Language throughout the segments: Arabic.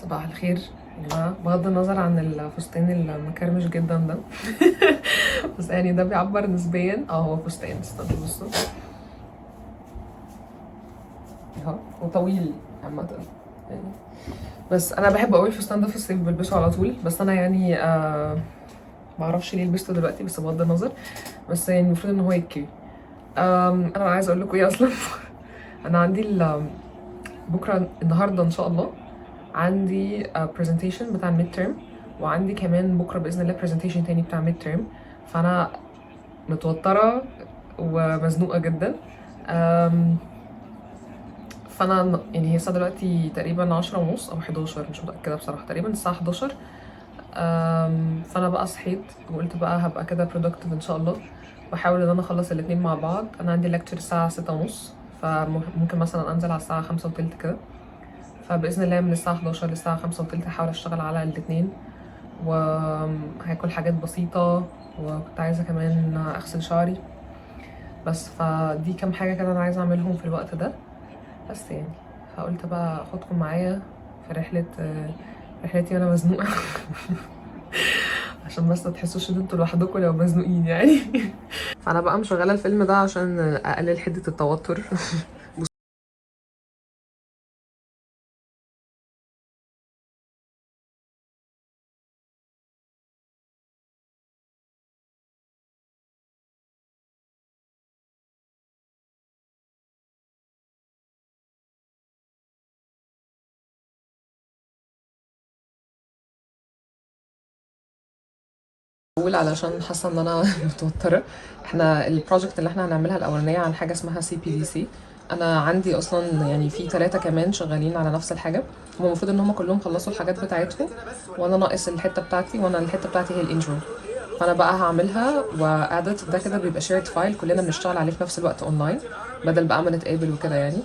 صباح الخير يا جماعة. بغض النظر عن الفستان المكرمش جدا ده بس يعني ده بيعبر نسبيا هو فستان. استنى بصوا اهو، وطويل عامة يعني. بس انا بحب قوي الفستان ده في الصيف، بلبسه على طول. بس انا يعني معرفش ليه لبسته دلوقتي، بس بغض النظر. بس يعني المفروض ان هو يتكوي. انا عايزه اقول لكم ايه اصلا. انا عندي بكره النهارده ان شاء الله عندي presentation بتاع الميد تيرم، وعندي كمان بكره باذن الله presentation تاني بتاع ميد تيرم. فانا متوتره ومزنوقه جدا. أم، فانا يعني هي الساعه دلوقتي تقريبا 10:30 او 11، مش متاكده بصراحه، تقريبا الساعه 11. فانا بقى صحيت وقلت بقى هبقى كده productive ان شاء الله، بحاول ان انا اخلص الاتنين مع بعض. انا عندي lecture الساعه 6:30، فممكن مثلا انزل على الساعه 5:15 كده. فباذن الله من الساعه 11 للساعه 5:15 هحاول اشتغل على الاتنين، وهاكل حاجات بسيطه، وكنت عايزه كمان اغسل شعري. بس فدي كام حاجه كده انا عايزه اعملهم في الوقت ده. بس يعني فقلت بقى اخدكم معايا في رحلتي وانا مزنوقه عشان بس ما تحسوش ان انتوا لوحدكم لو مزنوقين يعني. فانا بقى مشغله الفيلم ده عشان اقلل حده التوتر. بقول علشان حاسه ان انا متوتره. احنا البروجكت اللي احنا هنعملها الاولانيه عن حاجه اسمها CPDC. انا عندي اصلا يعني في 3 كمان شغالين على نفس الحاجه. هم المفروض ان هم كلهم خلصوا الحاجات بتاعتهم، وانا ناقص الحته بتاعتي، وانا الحته بتاعتي هي الانترو. فانا بقى هعملها وادت ده كده بيبقى شيرد فايل كلنا بنشتغل عليه في نفس الوقت اونلاين، بدل بقى ما نتقابل وكده يعني.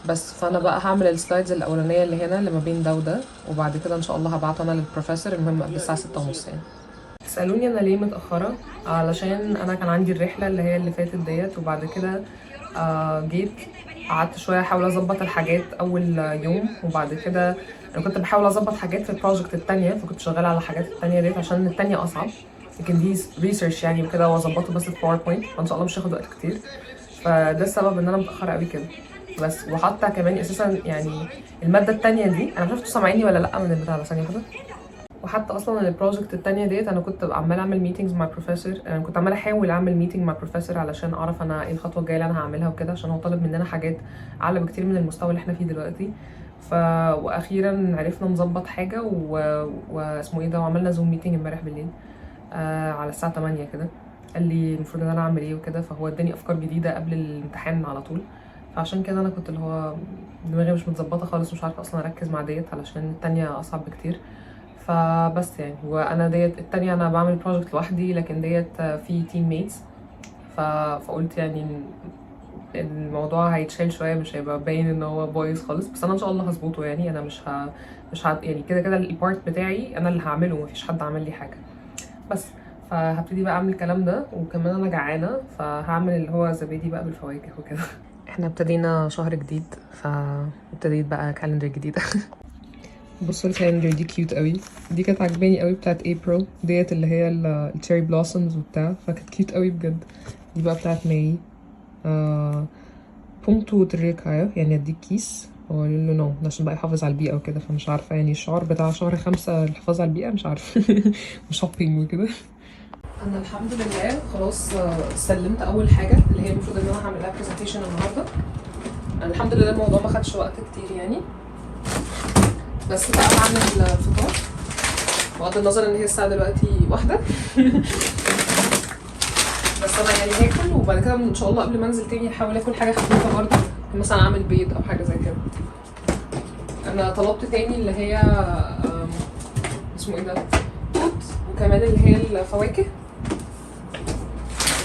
بس فانا بقى هعمل السلايدز الاولانيه اللي هنا اللي ما بين ده وده، وبعد كده ان شاء الله هبعته انا للبروفيسور، المهم قبل الساعه 6:30 يعني. تسألوني أنا ليه متأخرة؟ علشان أنا كان عندي الرحلة اللي هي اللي فاتت ديت، وبعد كده جيت قعدت شوية أحاول أظبط الحاجات أول يوم، وبعد كده أنا كنت بحاول أظبط حاجات في البروجكت التانية، فكنت شغالة على الحاجات التانية ديت عشان التانية أصعب، لكن دي ريسيرش يعني وكده، وأظبطه بس في باوربوينت، فإن شاء الله مش هياخد وقت كتير. فده السبب إن أنا متأخرة قوي كده. بس وحتى كمان أساسا يعني المادة التانية دي أنا مش عارفة انتوا سامعيني ولا لأ من البتاع ده، ثانية كده. وحتى اصلا البروجكت التانية ديت انا كنت عماله اعمل ميتينجز مع بروفيسور، انا كنت عماله احاول اعمل ميتينج مع بروفيسور علشان اعرف انا ايه الخطوه الجايه اللي انا هعملها وكده، عشان هو طالب مننا حاجات اعلى بكتير من المستوى اللي احنا فيه دلوقتي. واخيرا عرفنا نظبط حاجه واسمه ايه ده، وعملنا زوم ميتينج امبارح بالليل على الساعه 8 كده. قال لي المفروض ان انا اعمل ايه وكده، فهو اداني افكار جديده قبل الامتحان على طول. فعشان كده انا كنت اللي هو دماغي مش متظبطه خالص، مش عارفه اصلا اركز مع ديت علشان التانية اصعب بكتير. فبس يعني وانا ديت التانية انا بعمل بروجكت لوحدي، لكن ديت في تيم ميتس. فقلت يعني الموضوع هيتشال شويه، مش هيبقى باين ان هو بايظ خالص، بس انا ان شاء الله هظبطه يعني. انا مش يعني كده كده البارت بتاعي انا اللي هعمله، مفيش حد عمل لي حاجه. بس فهبتدي بقى اعمل الكلام ده، وكمان انا جعانه فهعمل اللي هو زبادي بقى بالفواكه وكده. احنا ابتدينا شهر جديد، فابتديت بقى كالندر جديد. بصوا الكالندر دي كيوت قوي. دي كانت عجباني قوي بتاعت ابريل ديت، اللي هي التشيري بلوسومز وبتاع، فكانت كيوت قوي بجد. دي بقى بتاعت ماي. بونتو تريكايا يعني اديك كيس هو لونه عشان بقى يحافظ على البيئة وكده، فمش عارفة يعني الشعار بتاع شهر 5 الحفاظ على البيئة، مش عارفة. وشوبينج وكده. انا الحمد لله خلاص سلمت اول حاجة اللي هي المفروض ان انا هعمل لها برزنتيشن النهاردة. انا الحمد لله الموضوع ما خدش وقت كتير يعني. بس بقى بعمل الفطار، بغض النظر ان هي الساعه دلوقتي 1. بس انا يعني هاكل، وبعد كده ان شاء الله قبل ما انزل تاني هحاول اكل حاجه خفيفه برضه، مثلا اعمل بيض او حاجه زي كده. انا طلبت تاني اللي هي اسمه ايه ده، توت، وكمان اللي هي الفواكه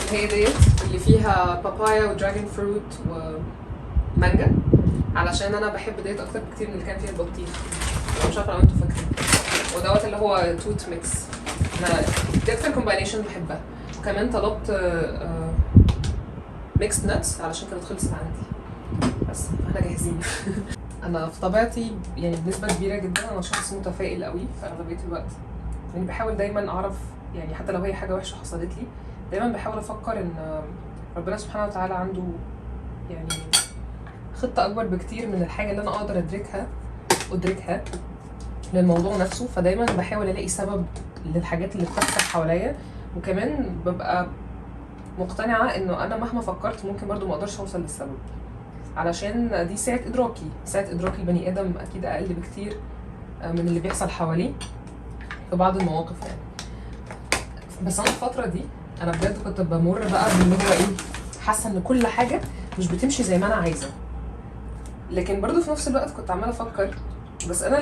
اللي هي ديت اللي فيها بابايا ودراجون فروت ومانجا، علشان انا بحب ديت اكتر بكتير من اللي كان فيها البطيخ. مش عارفه لو انتوا فاكرين. ودوت اللي هو توت ميكس، انا دي اكتر كومباينيشن بحبها. وكمان طلبت ميكس نتس علشان كانت خلصت عندي. بس احنا جاهزين. انا في طبيعتي يعني بنسبه كبيره جدا انا شخص متفائل قوي في اغلبيه الوقت. يعني بحاول دايما اعرف، يعني حتى لو هي حاجه وحشه حصلت لي دايما بحاول افكر ان ربنا سبحانه وتعالى عنده يعني خطه اكبر بكتير من الحاجه اللي انا اقدر ادركها للموضوع نفسه. فدايما بحاول الاقي سبب للحاجات اللي بتحصل حواليا، وكمان ببقى مقتنعه انه انا مهما فكرت ممكن برضو ما اقدرش اوصل للسبب، علشان دي سعه ادراك البني ادم اكيد اقل بكتير من اللي بيحصل حواليه في بعض المواقف يعني. بس انا الفتره دي انا بجد كنت بمر بقى باللي هو ايه، حاسه ان كل حاجه مش بتمشي زي ما انا عايزه، لكن برضو في نفس الوقت كنت عماله افكر. بس انا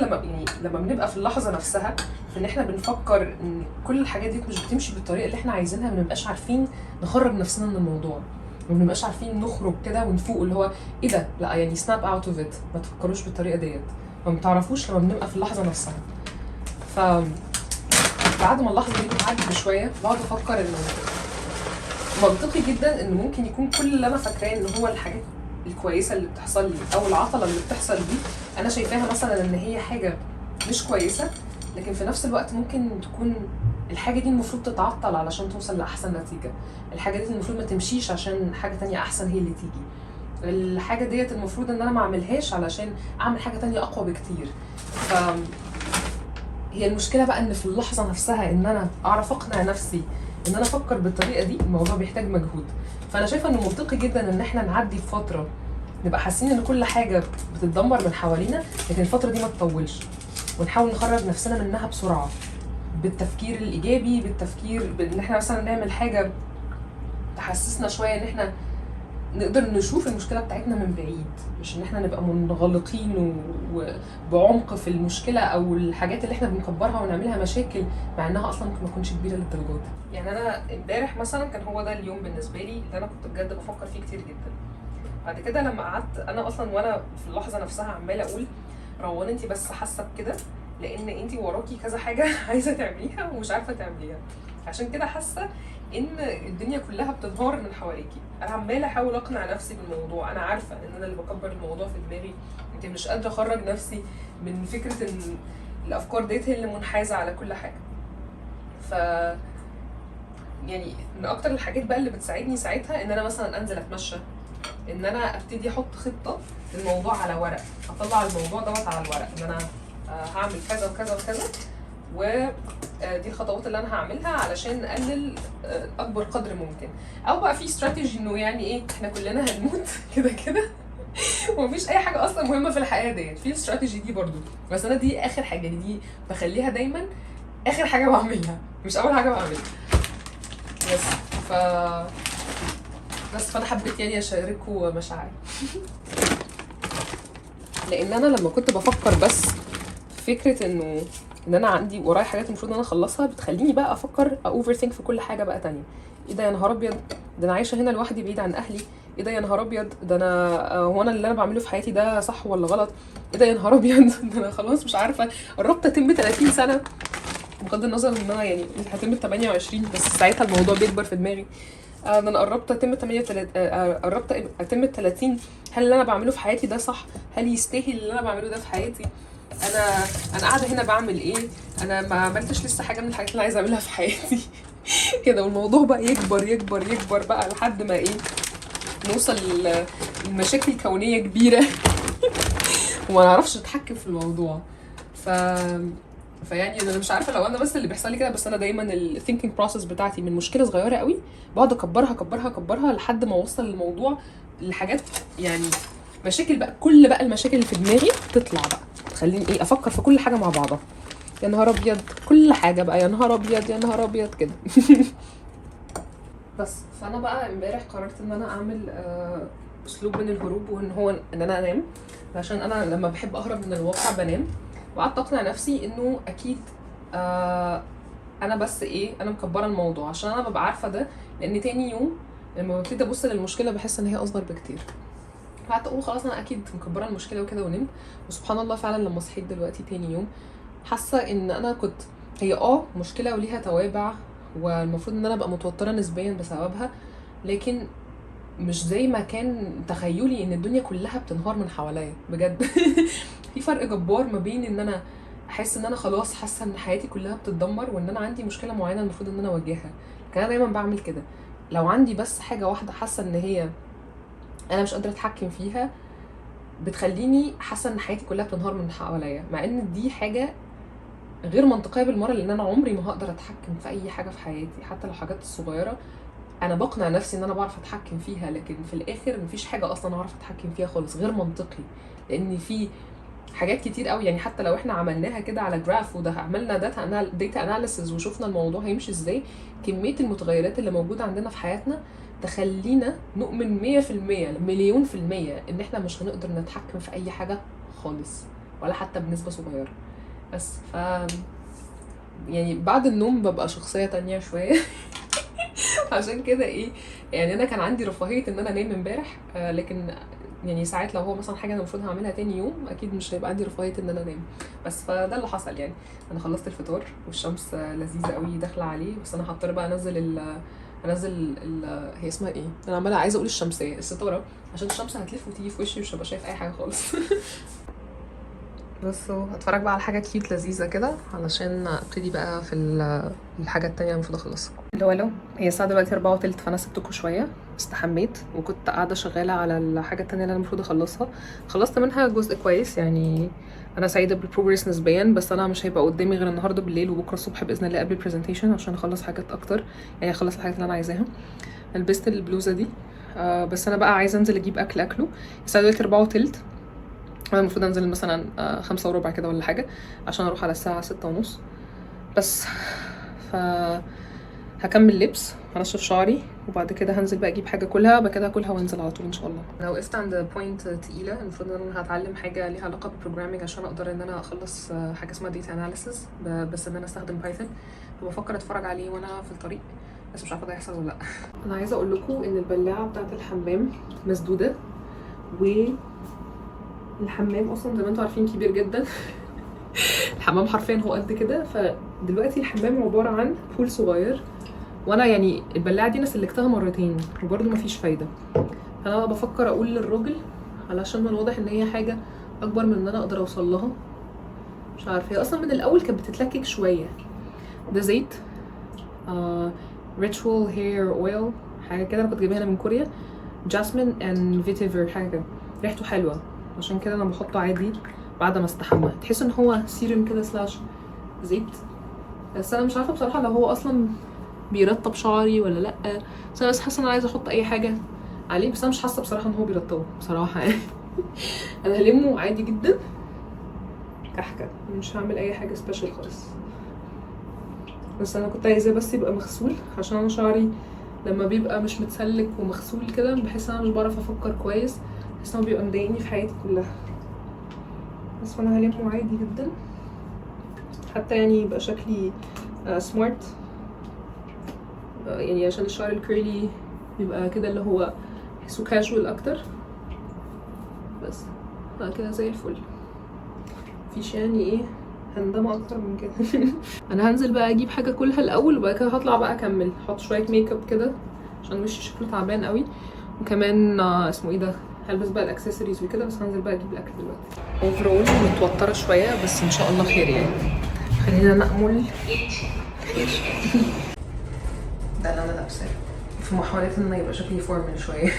لما بنبقى في اللحظه نفسها في ان احنا بنفكر ان كل الحاجات دي مش بتمشي بالطريقه اللي احنا عايزينها، ما بنبقاش عارفين نخرج نفسنا من الموضوع، ما بنبقاش عارفين نخرج كده ونفوق اللي هو ايه ده، لا يعني سناب اوت اوف ات، ما تفكروش بالطريقه ديت، ما بتعرفوش لما بنبقى في اللحظه نفسها. ف بعد ما اللحظه دي بتعدي بشويه بقعد افكر انه منطقي جدا ان ممكن يكون كل اللي انا فاكراه ان هو الحاجات الكويسه اللي بتحصل لي او العطله اللي بتحصل دي انا شايفاها مثلا ان هي حاجه مش كويسه، لكن في نفس الوقت ممكن تكون الحاجه دي المفروض تتعطل علشان توصل لاحسن نتيجه، الحاجه دي المفروض ما تمشيش عشان حاجه تانية احسن هي اللي تيجي، الحاجه ديت المفروض ان انا ما اعملهاش علشان اعمل حاجه تانية اقوى بكتير. ف هي المشكله بقى ان في اللحظه نفسها ان انا اعرف اقنع نفسي ان انا افكر بالطريقه دي، الموضوع بيحتاج مجهود. فانا شايفه انه منطقي جدا ان احنا نعدي فتره نبقى حاسين ان كل حاجه بتتدمر من حوالينا، لكن الفتره دي ما تطولش، ونحاول نخرج نفسنا منها بسرعه بالتفكير الايجابي، بالتفكير بان احنا مثلا نعمل حاجه تحسسنا شويه ان احنا نقدر نشوف المشكله بتاعتنا من بعيد، مش ان احنا نبقى منغلقين وبعمق في المشكله او الحاجات اللي احنا بنكبرها ونعملها مشاكل مع انها اصلا ممكن ما تكونش كبيره للدرجه دي. يعني انا امبارح مثلا كان هو ده اليوم بالنسبه لي اللي انا كنت بجد بفكر فيه كتير جدا. بعد كده لما قعدت انا اصلا وانا في اللحظه نفسها عماله اقول روان انت بس حاسه بكده لان انت وراكي كذا حاجه عايزه تعمليها ومش عارفه تعمليها، عشان كده حاسه ان الدنيا كلها بتنهار من حواليكي. انا عماله احاول اقنع نفسي بالموضوع، انا عارفه ان انا اللي بكبر الموضوع في دماغي، انت مش قادره اخرج نفسي من فكره ان الافكار ديت هي اللي منحازه على كل حاجه. ف يعني من اكتر الحاجات بقى اللي بتساعدني ساعتها ان انا مثلا انزل اتمشى، ان انا ابتدي احط خطه للموضوع على ورق، اطلع الموضوع دوت على الورق ان انا هعمل كذا وكذا وكذا، ودي الخطوات اللي انا هعملها علشان نقلل اكبر قدر ممكن. او بقى في استراتيجي انه يعني ايه احنا كلنا هنموت كده كده ومفيش اي حاجه اصلا مهمه في الحياه ديت، في الاستراتيجي دي برضو، بس انا دي اخر حاجه، دي بخليها دايما اخر حاجه بعملها مش اول حاجه بعملها. بس ف فانا حبيت يعني اشارككم مشاعري لان انا لما كنت بفكر بس في فكره ان انا عندي ورايا حاجات المفروض ان انا اخلصها، بتخليني بقى افكر اوفر ثينك في كل حاجه بقى تانية. ايه ده يا نهار ابيض، ده انا عايشه هنا لوحدي بعيد عن اهلي، ايه ده يا نهار ابيض، ده انا هو انا اللي انا بعمله في حياتي ده صح ولا غلط، ايه ده يا نهار ابيض ده انا خلاص مش عارفه قربت اتم 30 سنه، بغض النظر ان انا يعني هتم 28 بس ساعتها الموضوع بيكبر في دماغي. ده انا قربت اتم 38 قربت اتم 30، هل اللي انا بعمله في حياتي ده صح؟ هل يستاهل اللي انا بعمله ده في حياتي؟ انا قاعده هنا بعمل ايه؟ انا ما عملتش لسه حاجه من الحاجات اللي عايزه اعملها في حياتي كده. والموضوع بقى يكبر يكبر يكبر بقى لحد ما ايه نوصل لمشاكل كونيه كبيره وما نعرفش نتحكم في الموضوع. ف فيعني انا مش عارفه لو انا بس اللي بيحصل لي كده، بس انا دايما الثينكينج بروسس بتاعتي من مشكله صغيره قوي بقعد اكبرها اكبرها اكبرها لحد ما اوصل الموضوع لحاجات يعني مشاكل بقى، كل بقى المشاكل اللي في دماغي تطلع بقى تخليني ايه افكر في كل حاجه مع بعضها. يا نهار ابيض كل حاجه بقى، يا نهار ابيض يا نهار ابيض كده بس فانا بقى امبارح قررت ان انا اعمل اسلوب من الهروب، وان هو ان انا انام، عشان انا لما بحب اهرب من الواقع بنام. وقعدت اقنع نفسي انه اكيد انا بس ايه انا مكبره الموضوع، عشان انا ببقى عارفه ده، لان تاني يوم لما ببتدي ابص للمشكله بحس ان هي اصغر بكتير. قعدت اقول خلاص انا اكيد مكبره المشكله وكده ونمت. وسبحان الله فعلا لما صحيت دلوقتي تاني يوم حاسه ان انا كنت هي مشكله وليها توابع، والمفروض ان انا ابقى متوتره نسبيا بسببها، لكن مش زي ما كان تخيلي ان الدنيا كلها بتنهار من حواليا بجد. في فرق جبار ما بين ان انا احس ان انا خلاص حاسه ان حياتي كلها بتتدمر، وان انا عندي مشكله معينه المفروض ان انا اواجهها. كان انا دايما بعمل كده. لو عندي بس حاجه واحده حاسه ان هي انا مش قادره اتحكم فيها، بتخليني حاسه ان حياتي كلها بتنهار من حواليا، مع ان دي حاجه غير منطقيه بالمره، لان انا عمري ما هقدر اتحكم في اي حاجه في حياتي، حتى لو حاجات صغيره انا بقنع نفسي ان انا بعرف اتحكم فيها، لكن في الاخر مفيش حاجه اصلا اعرف اتحكم فيها خالص، غير منطقي. لان في حاجات كتير قوي، يعني حتى لو احنا عملناها كده على جراف وده عملنا داتا اناليسز وشفنا الموضوع هيمشي ازاي، كميه المتغيرات اللي موجوده عندنا في حياتنا تخلينا نؤمن 100% مليون في المية ان احنا مش هنقدر نتحكم في اي حاجه خالص، ولا حتى بنسبه صغيره. بس يعني بعد النوم ببقى شخصيه تانية شويه. عشان كده ايه، يعني انا كان عندي رفاهيه ان انا انام امبارح، لكن يعني ساعات لو هو مثلا حاجه انا المفروض هعملها تاني يوم اكيد مش هيبقى عندي رفاهيه ان انا انام. بس فده اللي حصل يعني. انا خلصت الفطار والشمس لذيذه قوي داخله عليه، بس انا هضطر بقى انزل هي اسمها ايه، انا عماله عايزه اقول الشمسيه، الستاره، عشان الشمس هتلف وتيجي في وشي مش هبقى شايف اي حاجه خالص. بصوا هتفرج بقى على حاجه كيوت لذيذه كده علشان ابتدي بقى في الحاجه التانية المفروض اخلصها. لو هي الساعه دلوقتي 4:03، فانا سبتكم شويه استحميت وكنت قاعده شغاله على الحاجه التانية اللي انا المفروض اخلصها. خلصت منها جزء كويس يعني، انا سعيده بالبروجرس نسبيا، بس انا مش هيبقى قدامي غير النهارده بالليل وبكره الصبح باذن الله قبل البرزنتيشن عشان اخلص حاجات اكتر، يعني اخلص الحاجات اللي انا عايزاها. لبست البلوزه دي، بس انا بقى عايزه انزل اجيب اكله. الساعه دلوقتي 4:03، انا المفروض انزل مثلا 5:15 كده ولا حاجه، عشان اروح على الساعه 6:30 بس. ف هكمل لبس، هنشف شعري، وبعد كده هنزل بقى اجيب حاجه كلها، بعد كده هاكلها وانزل على طول ان شاء الله. انا وقفت عند بوينت تقيله، المفروض ان انا هتعلم حاجه ليها علاقه بالبروجرامينج عشان اقدر ان انا اخلص حاجه اسمها داتا اناليسز، بس ان انا استخدم بايثون. فبفكر اتفرج عليه وانا في الطريق، بس مش عارفه ده هيحصل ولا لا. انا عايزه اقول لكم ان البلاعه بتاعه الحمام مسدوده، والحمام اصلا زي ما انتم عارفين كبير جدا. الحمام حرفيا هو قد كده، فدلوقتي الحمام عباره عن بول صغير، وانا يعني البلاعه دي انا سلكتها مرتين وبرده مفيش فايده. فانا بفكر اقول للراجل، علشان من الواضح ان هي حاجه اكبر من ان انا اقدر اوصل لها. مش عارفه، هي اصلا من الاول كانت بتتلكك شويه. ده زيت ريتشوال هير اويل، حاجه كده، انا كنت جايبها من كوريا، جاسمين اند فيتيفر، حاجه كده، ريحته حلوه، عشان كده انا بحطه عادي بعد ما استحمى. تحس ان هو سيرم كده سلاش زيت، بس انا مش عارفه بصراحه لو هو اصلا بيرطب شعري ولا لا، بس انا حاسه ان انا عايزه احط اي حاجه عليه، بس انا مش حاسه بصراحه ان هو بيرطبه بصراحه يعني. انا هلمه عادي جدا كحكه، مش هعمل اي حاجه سبيشال خالص، بس انا كنت عايزاه بس يبقى مغسول، عشان انا شعري لما بيبقى مش متسلك ومغسول كده بحس ان انا مش بعرف افكر كويس، بحس ان هو بيبقى مضايقني في حياتي كلها. بس انا هلمه عادي جدا حتى يعني يبقى شكلي سمارت، يعني عشان الشعر الكيرلي بيبقى كده اللي هو تحسه كاجوال اكتر، بس كده زي الفل، مفيش يعني ايه هندمه اكتر من كده. انا هنزل بقى اجيب حاجه كلها الاول، وبعد كده هطلع بقى اكمل احط شويه ميك اب كده عشان وشي شكله تعبان قوي، وكمان اسمه ايه ده، هلبس بقى الاكسسوارز وكده، بس هنزل بقى اجيب الاكل دلوقتي. اوفرول متوتره شويه بس ان شاء الله خير يعني، خلينا نأمل خير. ده اللي انا لابساه في محاولة ان يبقى شكلي فورمال شوية.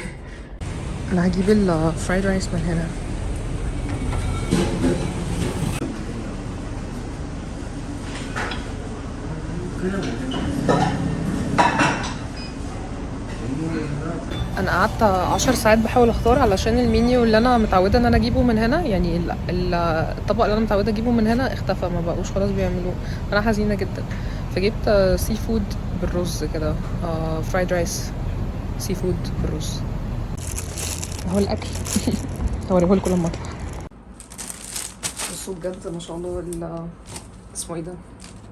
انا هجيب الفرايد رايس من هنا. انا قعدت 10 ساعات بحاول اختار، علشان المنيو اللي انا متعوده ان انا اجيبه من هنا، يعني الطبق اللي انا متعوده اجيبه من هنا اختفى، ما بقوش خلاص بيعملوه، انا حزينه جدا. فجبت سي فود بالرز كده، فرايد رايس سي فود بالرز. اهو الاكل. هوريه لكم لما اطلع. بصوا بجد ما شاء الله اسمه ايه ده،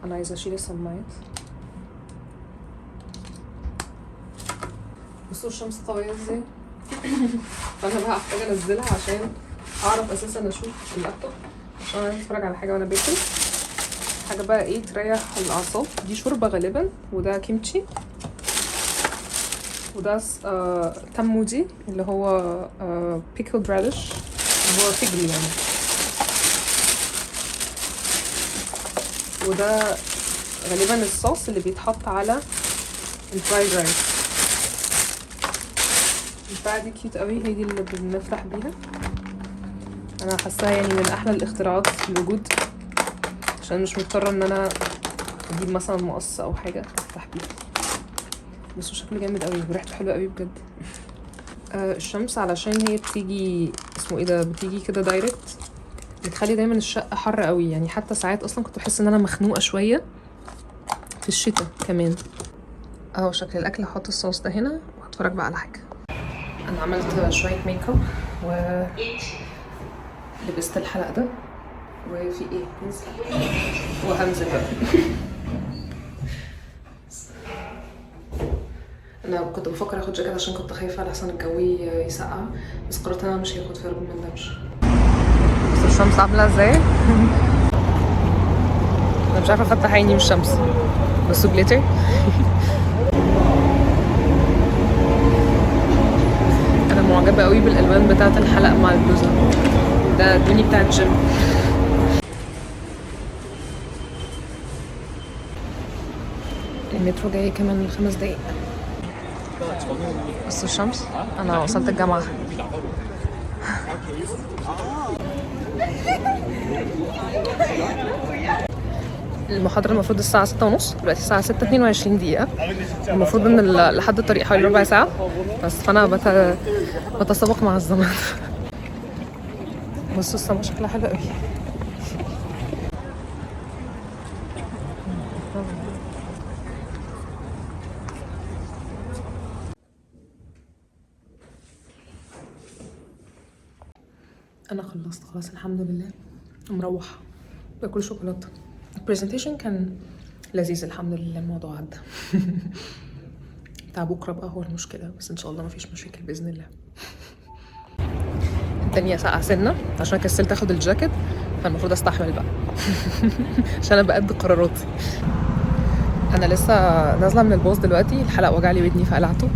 انا عايزه اشيل السماعات. بصوا الشمس قويه ازاي. فانا بقى هحتاج انزلها عشان اعرف اساسا اشوف اللابتوب، عشان انا اتفرج على حاجه وانا باكل، حاجه بقى ايه تريح الاعصاب. دي شوربه غالبا، وده كيمتشي. وده تمودي اللي هو بيكلد راديش اللي هو فجل يعني. وده غالبا الصوص اللي بيتحط على الفرايد رايس. البتاعة دي كيوت قوي، هي دي اللي بنفتح بيها. انا حاساها يعني من احلى الاختراعات في الوجود، عشان مش مضطره ان انا اجيب مثلا مقص او حاجه افتح بيها. بس هو شكله جامد قوي وريحته حلوه قوي بجد. الشمس علشان هي بتيجي اسمه ايه ده، بتيجي كده دايركت، بتخلي دايما الشقه حر قوي يعني. حتى ساعات اصلا كنت بحس ان انا مخنوقه شويه في الشتاء كمان. اهو شكل الاكل. هحط الصوص ده هنا وهتفرج بقى على حاجه. انا عملت شويه ميك اب ولبست الحلق ده، وفي ايه ننزل وهنزل بقى. انا كنت بفكر اخد جاكيت عشان كنت خايفه لحسن الجو يسقع، بس قررت انا مش هاخد، فيارب ما ندمش. بس الشمس عامله ازاي. انا مش عارفه افتح عيني من الشمس، بس جليتر. انا معجبه قوي بالالوان بتاعه الحلق مع البلوزه. ده الدنيا بتاعه الجيم. المترو جاي كمان 5 دقايق. بصوا الشمس. انا وصلت الجامعه. المحاضرة المفروض الساعة 6:30، دلوقتي الساعة 6:22 دقيقة. المفروض ان لحد الطريق حوالي ربع ساعة بس، فانا بتسابق مع الزمن. بصوا السما شكلها حلو قوي. انا خلصت خلاص الحمد لله، مروحة باكل شوكولاتة. البرزنتيشن كان لذيذ الحمد لله، الموضوع عدى. بتاع بكرة بقى هو المشكلة، بس ان شاء الله مفيش مشاكل بإذن الله. الدنيا ساقعة سنة عشان كسلت اخد الجاكيت، فالمفروض استحمل بقى. عشان انا بقد قراراتي. انا لسه نازله من الباص دلوقتي، الحلق وجع لي ودني فقلعته.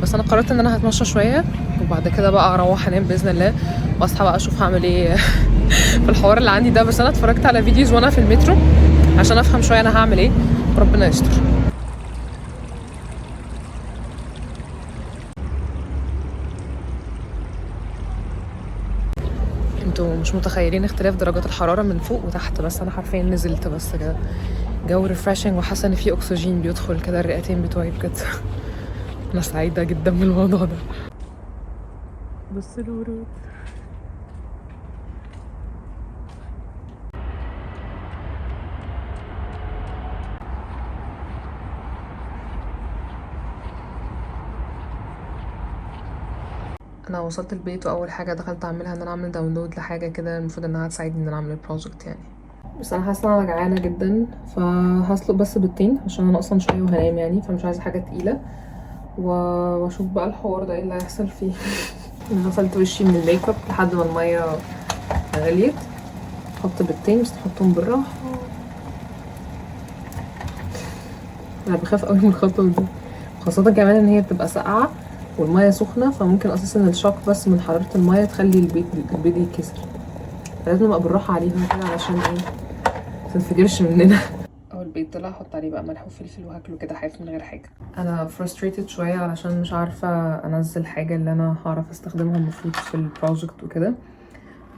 بس انا قررت ان انا هتمشى شويه وبعد كده بقى اروح انام باذن الله، واصحى بقى اشوف هعمل ايه. في الحوار اللي عندي ده. بس انا اتفرجت على فيديوز وانا في المترو عشان افهم شويه انا هعمل ايه، وربنا يستر. انتوا مش متخيلين اختلاف درجات الحراره من فوق وتحت، بس انا حرفيا نزلت بس كده جو ريفريشنج، وحاسه ان في اكسجين بيدخل كده الرئتين بتوعي بجد. انا سعيده جدا بالموضوع ده. بص الورود. انا وصلت البيت واول حاجه دخلت اعملها ان انا اعمل داونلود لحاجه كده المفروض انها تساعدني ان انا اعمل البروجكت يعني. بس انا حاسه ان انا جعانه جدا، فهسلق بس بيضتين عشان انا اصلا شويه وهنام يعني، فمش عايزه حاجه تقيله. واشوف بقى الحوار ده ايه اللي هيحصل فيه. انا غسلت وشي من الميك اب لحد ما الميه غليت. احط بيضتين بس تحطهم بالراحه. انا بخاف قوي من الخطوه دي، خاصه كمان ان هي بتبقى ساقعه والميه سخنه، فممكن اساسا الشوك بس من حراره الميه تخلي البيض يتكسر. لازم ابقى بالراحه عليهم كده علشان ايه متنفجرش مننا. اول البيض طلع احط عليه بقى ملح وفلفل وهاكله كده حاف من غير حاجه. انا frustrated شويه علشان مش عارفه انزل حاجه اللي انا هعرف استخدمها المفروض في البروجكت وكده،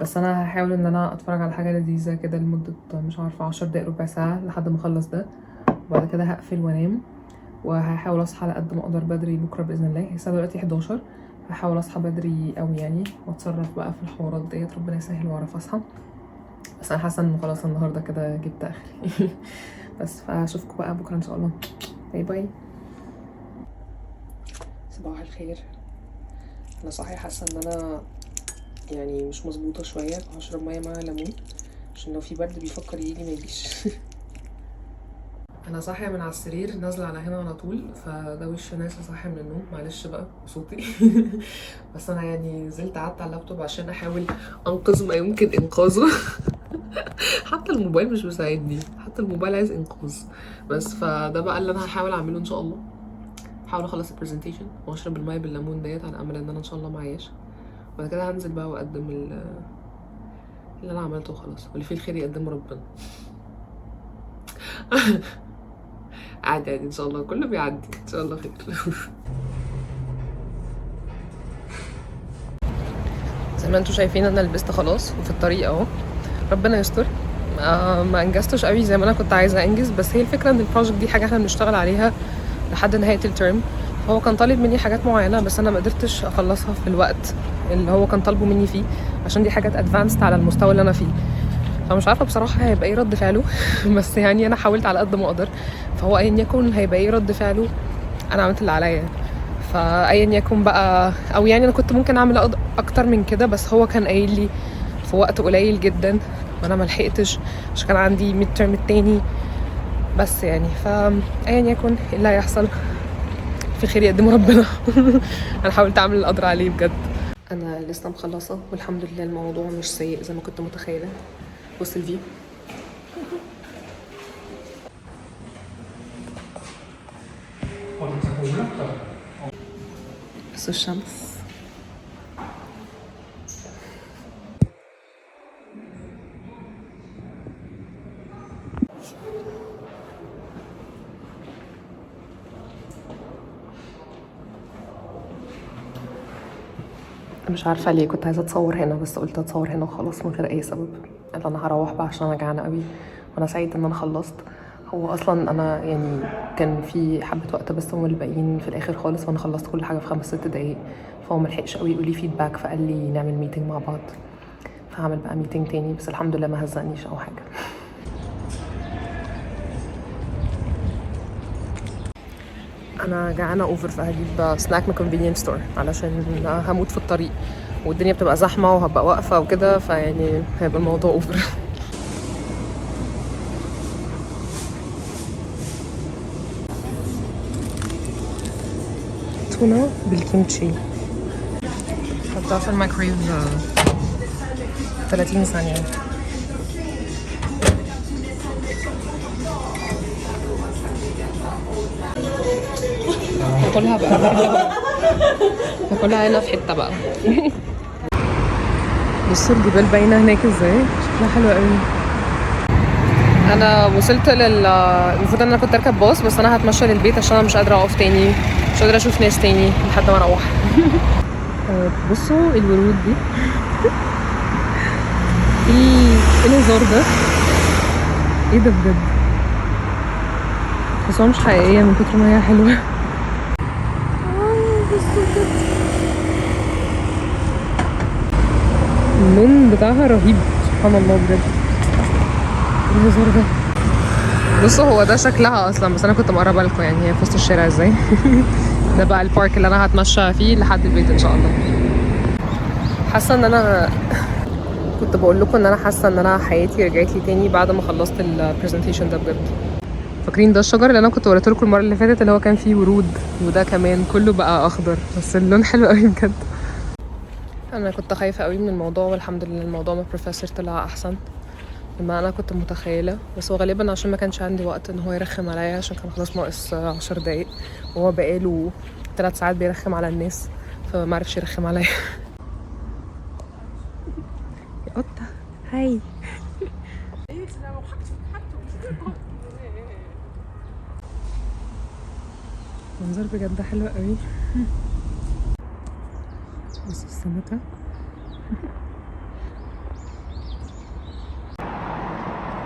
بس انا هحاول ان انا اتفرج على حاجه لذيذه كده لمده مش عارفه 10 دقايق ربع ساعه لحد ما اخلص ده، وبعد كده هقفل وانام. وهحاول اصحى على قد ما اقدر بدري بكره باذن الله. هي الساعه دلوقتي 11، هحاول اصحى بدري قوي يعني واتصرف بقى في الحوارات ديت، ربنا يسهل واعرف اصحى. بس انا حاسه ان خلاص النهارده كده جبت اخري. بس فاشوفكم بقى بكره ان شاء الله. باي باي. صباح الخير. انا صاحيه حاسه ان انا يعني مش مظبوطه شويه، هشرب ميه مع ليمون عشان لو في برد بيفكر يجي ما يجيش. انا صاحيه من على السرير نازله على هنا على طول، فده وش ناس صاحيه من النوم، معلش بقى بصوتي. بس انا يعني نزلت قعدت على اللابتوب عشان احاول انقذ ما يمكن انقاذه. حتى الموبايل مش مساعدني، حتى الموبايل عايز انقاذ. بس فده بقى اللي انا هحاول اعمله ان شاء الله. هحاول اخلص البرزنتيشن واشرب الميه بالليمون ديت على امل ان انا ان شاء الله معياش. وبعد كده هنزل بقى واقدم اللي انا عملته وخلاص، واللي فيه الخير يقدمه ربنا. عادي عادي ان شاء الله، كله بيعدي ان شاء الله خير. زي ما انتوا شايفين انا لبست خلاص وفي الطريق اهو، ربنا يستر. ما انجزتش قوي زي ما انا كنت عايزه انجز، بس هي الفكره ان البروجكت دي حاجه احنا بنشتغل عليها لحد نهايه الترم. هو كان طالب مني حاجات معينه بس انا ما قدرتش اخلصها في الوقت اللي هو كان طالبه مني فيه، عشان دي حاجات ادفانسد على المستوى اللي انا فيه. فمش عارفه بصراحه هيبقى ايه رد فعله. بس يعني انا حاولت على قد ما اقدر، فهو ايا يكن هيبقى ايه رد فعله انا عملت اللي عليا. فايا يكن بقى، او يعني انا كنت ممكن اعمل اكتر من كده، بس هو كان قايل لي في وقت قليل جدا وانا ما لحقتش عشان كان عندي ميد ترم التاني. بس يعني فايا يكن اللي هيحصل في خير يقدمه ربنا. انا حاولت اعمل اللي اقدر عليه بجد. انا لسه مخلصه والحمد لله الموضوع مش سيء زي ما كنت متخيله. بص الفيو، بص الشمس. مش عارفه ليه كنت عايزه اتصور هنا، بس قلت اتصور هنا وخلاص من غير اي سبب. قال انا هروح بقى عشان انا جعانه قوي، وانا سعيده ان انا خلصت. هو اصلا انا يعني كان في حبه وقت بس هم اللي باقيين في الاخر خالص، وانا خلصت كل حاجه في 5-6 دقايق. فهو ملحقش قوي يقول لي فيدباك، فقال لي نعمل ميتنج مع بعض. فهعمل بقى ميتنج تاني، بس الحمد لله ما هزقنيش او حاجه. انا جعانه اوفر، فهجيب سناك من كونفينينس ستور علشان هموت في الطريق، والدنيا بتبقى زحمه وهبقى واقفه وكده، فيعني هيبقى الموضوع اوفر. تونه بالكيمتشي، حطها في الميكرويف 30 ثانيه. هاكلها بقى، هاكلها هنا في حته بقى. بصوا الجبال باينه هناك ازاي، شكلها حلو قوي. انا وصلت المفروض ان انا كنت اركب باص، بس انا هتمشى للبيت عشان انا مش قادره اقف تاني، مش قادره اشوف ناس تاني لحد ما اروح. بصوا الورود دي. ايه الهزار ده؟ ايه ده بجد؟ بس مش حقيقيه من كتر ما هي حلوه. بصوا بجد اللون بتاعها رهيب، سبحان الله بجد. الهزار ده. بصوا هو ده شكلها اصلا، بس انا كنت مقربه لكم يعني هي في وسط الشارع ازاي. ده بقى البارك اللي انا هتمشى فيه لحد البيت ان شاء الله. حاسه ان انا كنت بقول لكم ان انا حاسه ان انا حياتي رجعت لي تاني بعد ما خلصت البرزنتيشن ده بجد. فاكرين ده الشجر اللي انا كنت وريته لكم المره اللي فاتت اللي هو كان فيه ورود، وده كمان كله بقى اخضر، بس اللون حلو قوي بجد. انا كنت خايفه قوي من الموضوع، والحمد لله الموضوع مع البروفيسور طلع احسن مما انا كنت متخيله. بس هو غالبا عشان ما كانش عندي وقت ان هو يرخم عليا، عشان كان خلاص ناقص 10 دقايق وهو بقاله 3 ساعات بيرخم على الناس، فما عرفش يرخم عليا. يا قطه هاي. منظر بجد حلو قوي. بصوا السمكه.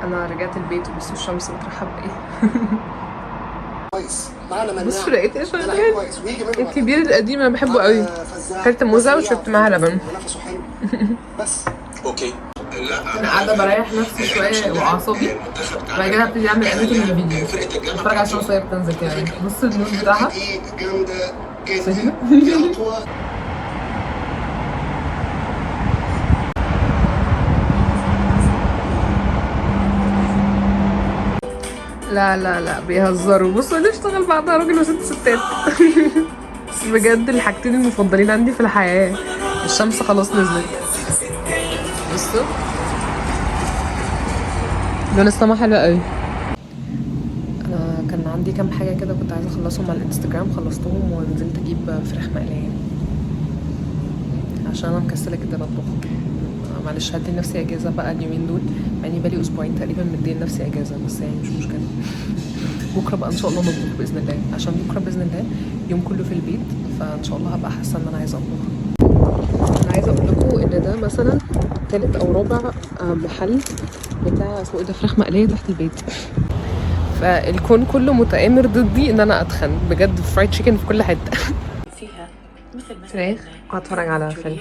انا رجعت البيت وبصوا الشمس بترحب بايه. كويس معانا مناع. بصوا لقيت ايه شغال. كويس ويجي منه الكبير القديم انا بحبه قوي. اكلت موزه وشربت معاها لبن. ونفسه حلو بس اوكي. انا قاعده بريح نفسي شويه واعصابي، بعد كده هبتدي اعمل اديتنج للفيديو، اتفرج على الشمس وهي بتنزل كده. بص النور بتاعها جامده جدا. شايفين؟ في خطوه لا لا لا بيهزروا. بصوا اللي اشتغل بعدها راجل وست ستات. بجد الحاجتين المفضلين عندي في الحياه. الشمس خلاص نزلت، بصوا لون السما حلو قوي. انا كان كان عندي كام حاجه كده كنت عايزه اخلصهم على الانستجرام، خلصتهم ونزلت اجيب فراخ مقليه عشان انا مكسله جدا اطبخ. معلش هدي لنفسي اجازه بقى اليومين دول، مع اني بقالي اسبوعين تقريبا مدين نفسي اجازه، بس يعني مش مشكله. بكره بقى ان شاء الله نطبخ باذن الله، عشان بكره باذن الله يوم كله في البيت، فان شاء الله هبقى حاسه ان انا عايزه اطبخ. انا عايزه اقول لكم ان ده مثلا تالت او رابع محل بتاع اسمه ايه ده فراخ مقليه تحت البيت. فالكون كله متآمر ضدي ان انا اتخن بجد. فرايد تشيكن في كل حته. فيها مثل فراخ وهتفرج على فيلم.